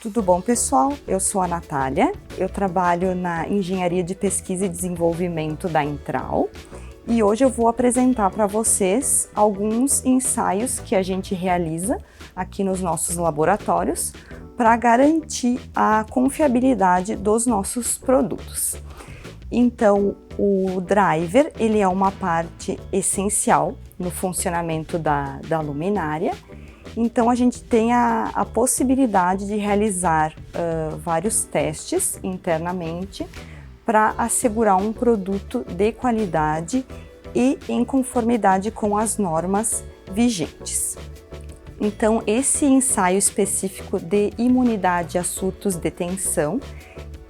Tudo bom, pessoal? Eu sou a Natália, eu trabalho na Engenharia de Pesquisa e Desenvolvimento da Intral e hoje eu vou apresentar para vocês alguns ensaios que a gente realiza aqui nos nossos laboratórios para garantir a confiabilidade dos nossos produtos. Então, o driver, ele é uma parte essencial no funcionamento da luminária. Então, a gente tem a possibilidade de realizar vários testes internamente para assegurar um produto de qualidade e em conformidade com as normas vigentes. Então, esse ensaio específico de imunidade a surtos de tensão,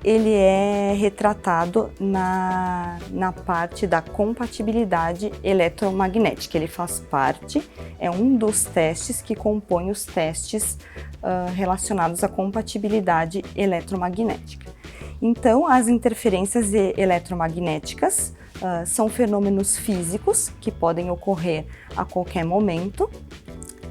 ele é retratado na parte da compatibilidade eletromagnética. Ele faz parte, é um dos testes que compõe os testes relacionados à compatibilidade eletromagnética. Então, as interferências eletromagnéticas são fenômenos físicos que podem ocorrer a qualquer momento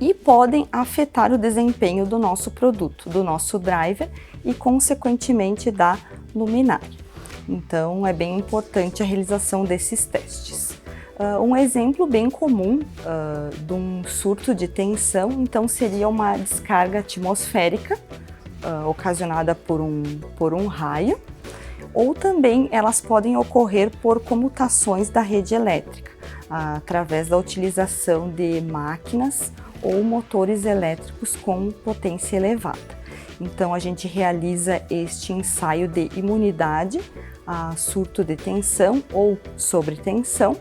e podem afetar o desempenho do nosso produto, do nosso driver e, consequentemente, da luminária. Então, é bem importante a realização desses testes. Um exemplo bem comum de um surto de tensão, então, seria uma descarga atmosférica ocasionada por um raio, ou também elas podem ocorrer por comutações da rede elétrica, através da utilização de máquinas ou motores elétricos com potência elevada. Então, a gente realiza este ensaio de imunidade a surto de tensão ou sobretensão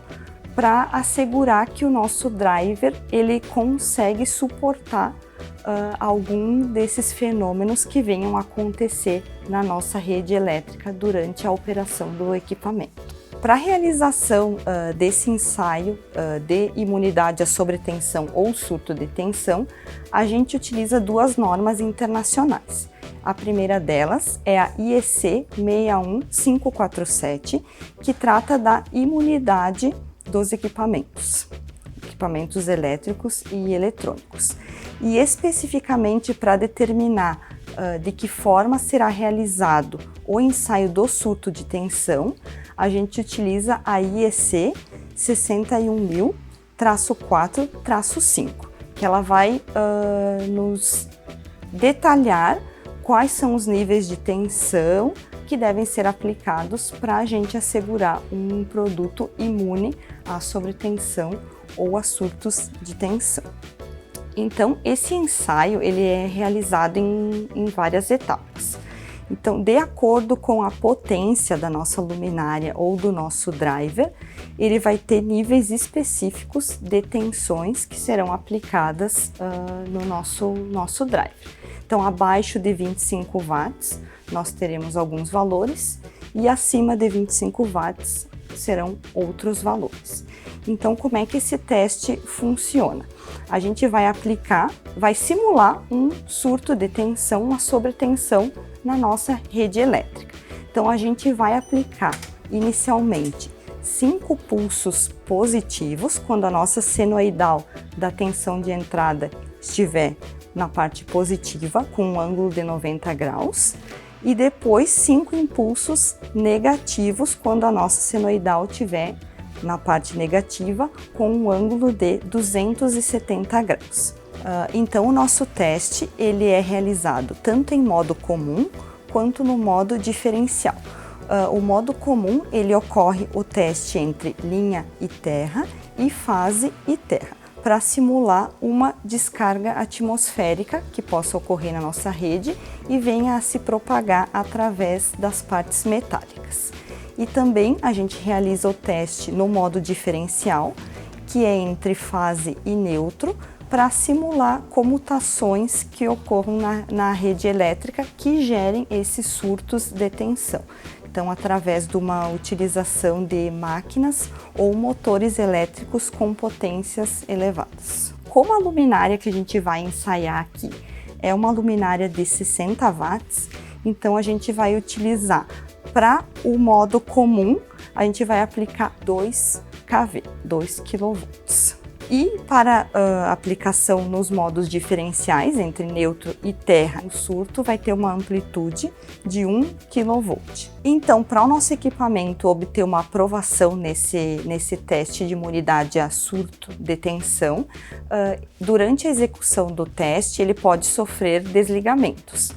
para assegurar que o nosso driver ele consegue suportar algum desses fenômenos que venham a acontecer na nossa rede elétrica durante a operação do equipamento. Para a realização desse ensaio de imunidade à sobretensão ou surto de tensão, a gente utiliza duas normas internacionais. A primeira delas é a IEC 61547, que trata da imunidade dos equipamentos elétricos e eletrônicos. E especificamente para determinar de que forma será realizado o ensaio do surto de tensão, a gente utiliza a IEC 61000-4-5, que ela vai nos detalhar quais são os níveis de tensão que devem ser aplicados para a gente assegurar um produto imune à sobretensão ou a surtos de tensão. Então, esse ensaio ele é realizado em várias etapas. Então, de acordo com a potência da nossa luminária ou do nosso driver, ele vai ter níveis específicos de tensões que serão aplicadas no nosso driver. Então, abaixo de 25 watts, nós teremos alguns valores e acima de 25 watts serão outros valores. Então, como é que esse teste funciona? A gente vai simular um surto de tensão, uma sobretensão na nossa rede elétrica. Então, a gente vai aplicar inicialmente 5 pulsos positivos, quando a nossa senoidal da tensão de entrada estiver na parte positiva, com um ângulo de 90 graus, e depois 5 impulsos negativos, quando a nossa senoidal estiver na parte negativa, com um ângulo de 270 graus. Então, o nosso teste ele é realizado tanto em modo comum quanto no modo diferencial. O modo comum ele ocorre o teste entre linha e terra e fase e terra, para simular uma descarga atmosférica que possa ocorrer na nossa rede e venha a se propagar através das partes metálicas. E também a gente realiza o teste no modo diferencial, que é entre fase e neutro, para simular comutações que ocorram na rede elétrica que gerem esses surtos de tensão. Então, através de uma utilização de máquinas ou motores elétricos com potências elevadas. Como a luminária que a gente vai ensaiar aqui é uma luminária de 60 watts, então a gente vai utilizar para o modo comum, a gente vai aplicar 2 kV, 2 kV. E para aplicação nos modos diferenciais, entre neutro e terra, o surto vai ter uma amplitude de 1 kV. Então, para o nosso equipamento obter uma aprovação nesse teste de imunidade a surto de tensão, durante a execução do teste, ele pode sofrer desligamentos.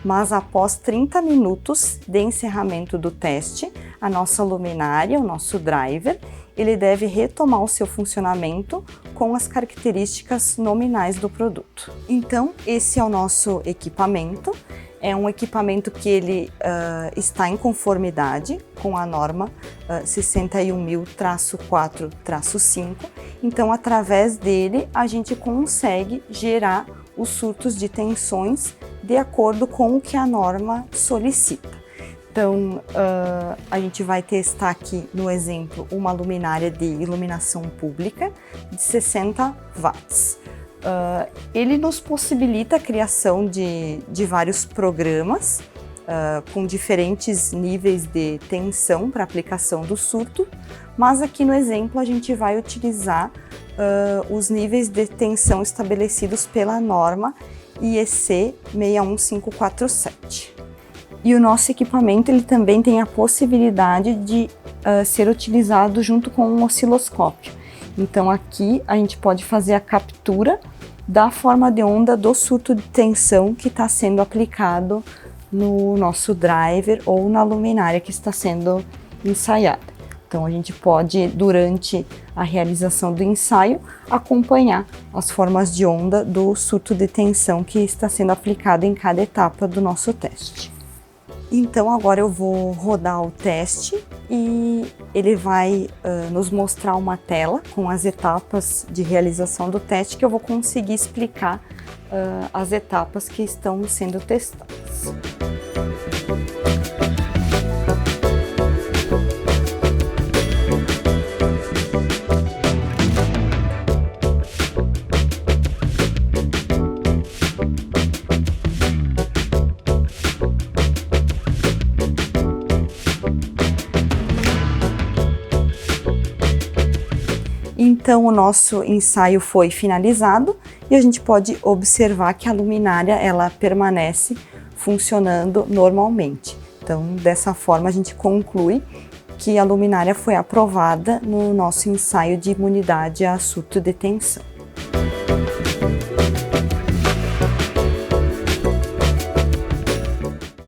Mas após 30 minutos de encerramento do teste, a nossa luminária, o nosso driver, ele deve retomar o seu funcionamento com as características nominais do produto. Então, esse é o nosso equipamento. É um equipamento que ele está em conformidade com a norma 61.000-4-5. Então, através dele, a gente consegue gerar os surtos de tensões de acordo com o que a norma solicita. Então, a gente vai testar aqui no exemplo uma luminária de iluminação pública de 60 watts. Ele nos possibilita a criação de vários programas com diferentes níveis de tensão para aplicação do surto, mas aqui no exemplo a gente vai utilizar os níveis de tensão estabelecidos pela norma IEC 61547. E o nosso equipamento ele também tem a possibilidade de ser utilizado junto com um osciloscópio. Então aqui a gente pode fazer a captura da forma de onda do surto de tensão que está sendo aplicado no nosso driver ou na luminária que está sendo ensaiada. Então a gente pode, durante a realização do ensaio, acompanhar as formas de onda do surto de tensão que está sendo aplicado em cada etapa do nosso teste. Então agora eu vou rodar o teste e ele vai nos mostrar uma tela com as etapas de realização do teste que eu vou conseguir explicar as etapas que estão sendo testadas. Então o nosso ensaio foi finalizado e a gente pode observar que a luminária ela permanece funcionando normalmente. Então dessa forma a gente conclui que a luminária foi aprovada no nosso ensaio de imunidade a surto de tensão.